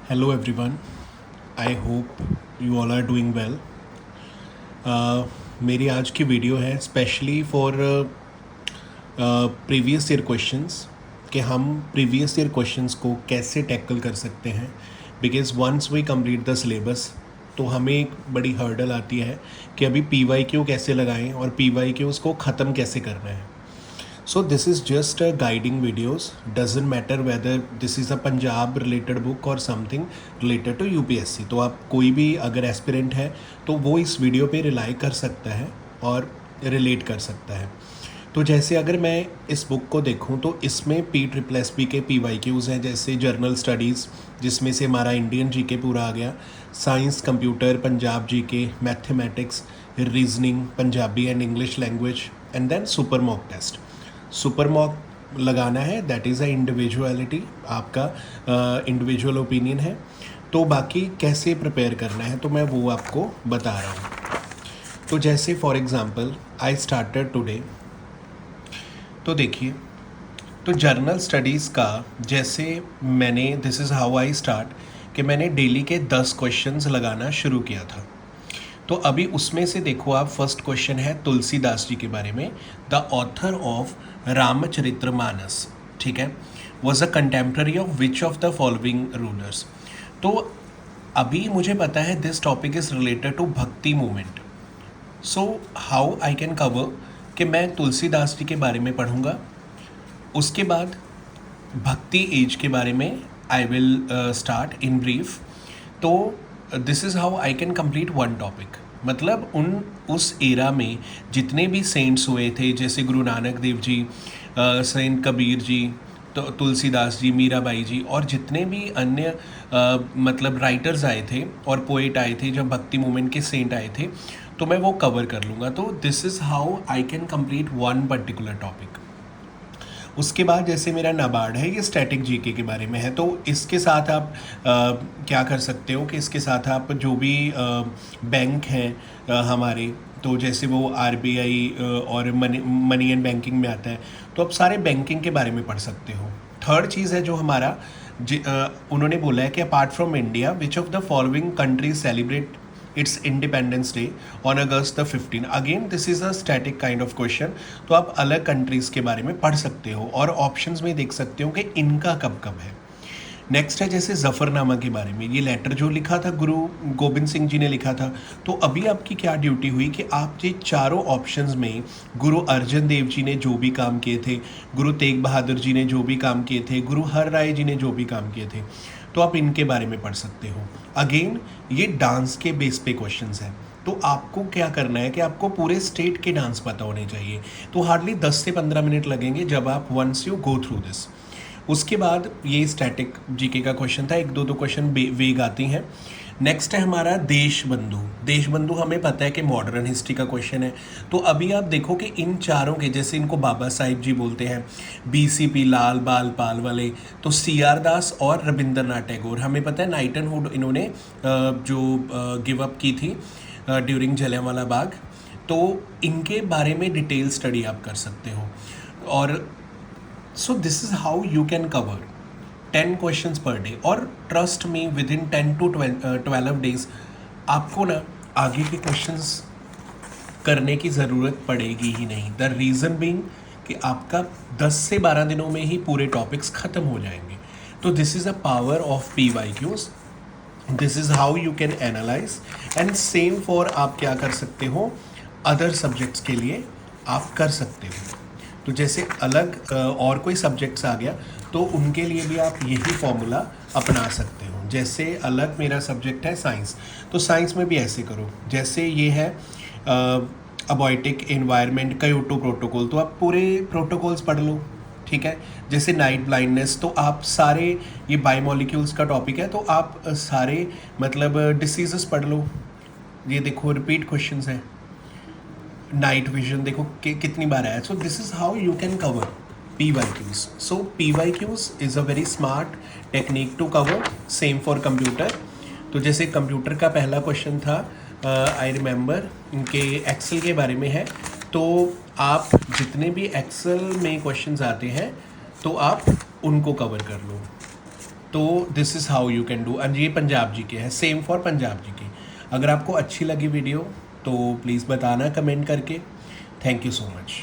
Hello everyone. I hope you all are doing well. मेरी आज की वीडियो है specially for previous year questions कि हम प्रीवियस ईयर क्वेश्चंस को कैसे टैकल कर सकते हैं because once we complete the syllabus तो हमें एक बड़ी हर्डल आती है कि अभी PYQ कैसे लगाएं और PYQs को ख़त्म कैसे करना है. So this is just a guiding videos. Doesn't matter whether this is a Punjab related book or something related to UPSC. तो आप कोई भी अगर एस्पिरेंट है तो वो इस वीडियो पे रिलाई कर सकता है और रिलेट कर सकता है. तो जैसे अगर मैं इस बुक को देखूं तो इसमें PSSB के PYQs हैं, जैसे जर्नल स्टडीज़ जिसमें से हमारा इंडियन जीके पूरा आ गया, science, computer, Punjab GK, mathematics, reasoning, Punjabi and English language and then super mock test. Super mock लगाना है, दैट इज़ अ इंडिविजुअलिटी, आपका इंडिविजुअल ओपिनियन है. तो बाकी कैसे प्रिपेयर करना है तो मैं वो आपको बता रहा हूँ. तो जैसे for example I started today. तो देखिए, तो जर्नल स्टडीज़ का जैसे मैंने, this is how I start कि मैंने डेली के 10 क्वेश्चंस लगाना शुरू किया था. तो अभी उसमें से देखो आप, फर्स्ट क्वेश्चन है तुलसीदास जी के बारे में. द ऑथर ऑफ रामचरितमानस, ठीक है, was a contemporary of which of the following rulers. तो अभी मुझे पता है this topic is related to bhakti movement. So how I can cover कि मैं तुलसीदास जी के बारे में पढ़ूंगा, उसके बाद भक्ति एज के बारे में I will start in brief. तो this is how I can complete one topic. मतलब उस एरा में जितने भी सेंट्स हुए थे, जैसे गुरु नानक देव जी, सेंट कबीर जी, तो तुलसीदास जी, मीराबाई जी, और जितने भी अन्य मतलब राइटर्स आए थे और पोएट आए थे, जब भक्ति मूवमेंट के सेंट आए थे, तो मैं वो कवर कर लूँगा. तो this is how I can complete one particular topic. उसके बाद जैसे मेरा नाबार्ड है, ये स्टैटिक जीके के बारे में है. तो इसके साथ आप क्या कर सकते हो कि इसके साथ आप जो भी बैंक हैं हमारे, तो जैसे वो RBI और मनी एंड बैंकिंग में आता है, तो आप सारे बैंकिंग के बारे में पढ़ सकते हो. थर्ड चीज़ है जो हमारा उन्होंने बोला है कि apart from India which of the following countries celebrate it's independence day on August the 15. Again this is a static kind of question. तो आप अलग कंट्रीज़ के बारे में पढ़ सकते हो और ऑप्शंस में देख सकते हो कि इनका कब कब है. नेक्स्ट है जैसे ज़फ़रनामा के बारे में, ये लेटर जो लिखा था गुरु गोबिंद सिंह जी ने लिखा था. तो अभी आपकी क्या ड्यूटी हुई कि आप ये चारों ऑप्शंस में गुरु अर्जन देव जी ने जो भी काम किए थे, गुरु तेग बहादुर जी ने जो भी काम किए थे, गुरु हर राय जी ने जो भी काम किए थे, तो आप इनके बारे में पढ़ सकते हो. अगेन ये डांस के बेस पे क्वेश्चंस हैं. तो आपको क्या करना है कि आपको पूरे स्टेट के डांस पता होने चाहिए. तो हार्डली 10 से 15 मिनट लगेंगे जब आप once you go through this. उसके बाद ये स्टैटिक जीके का क्वेश्चन था, एक दो क्वेश्चन वेग आती हैं. नेक्स्ट है हमारा देश बंधु. देश बंधु हमें पता है कि मॉडर्न हिस्ट्री का क्वेश्चन है. तो अभी आप देखो कि इन चारों के, जैसे इनको बाबा साहिब जी बोलते हैं, BCP लाल बाल पाल वाले, तो CR दास और रविंद्रनाथ टैगोर, हमें पता है नाइटनहुड इन्होंने जो गिव अप की थी ड्यूरिंग जलियांवाला बाग. तो इनके बारे में डिटेल स्टडी आप कर सकते हो. और so this is how you can cover 10 questions per day. और trust me, within 10 to 12 days आपको ना आगे के क्वेश्चंस करने की ज़रूरत पड़ेगी ही नहीं. द रीज़न बीइंग कि आपका 10 से 12 दिनों में ही पूरे टॉपिक्स ख़त्म हो जाएंगे. तो this is a power of PYQs. This is how you can analyse. And same for आप क्या कर सकते हो, अदर सब्जेक्ट्स के लिए आप कर सकते हो. तो जैसे अलग और कोई सब्जेक्ट्स आ गया तो उनके लिए भी आप यही फॉर्मूला अपना सकते हो. जैसे अलग मेरा सब्जेक्ट है साइंस, तो साइंस में भी ऐसे करो. जैसे ये है अबायोटिक एनवायरनमेंट क्योटो प्रोटोकॉल, तो आप पूरे प्रोटोकॉल्स पढ़ लो, ठीक है. जैसे नाइट ब्लाइंडनेस, तो आप सारे, ये बायोमोलिक्यूल्स का टॉपिक है, तो आप सारे मतलब डिसीजेस पढ़ लो. ये देखो रिपीट क्वेश्चंस हैं. नाइट विजन देखो कि कितनी बार आया. So this is how you can cover PYQs. So PYQs is a very smart technique to cover. Same for computer. तो जैसे कंप्यूटर का पहला क्वेश्चन था, आई रिमेंबर, इनके एक्सेल के बारे में है. तो आप जितने भी एक्सेल में क्वेश्चंस आते हैं तो आप उनको कवर कर लो. तो this is how you can do. And ये पंजाब जी के हैं, सेम फॉर पंजाब जी के। अगर आपको अच्छी लगी वीडियो तो प्लीज़ बताना कमेंट करके। Thank you so much.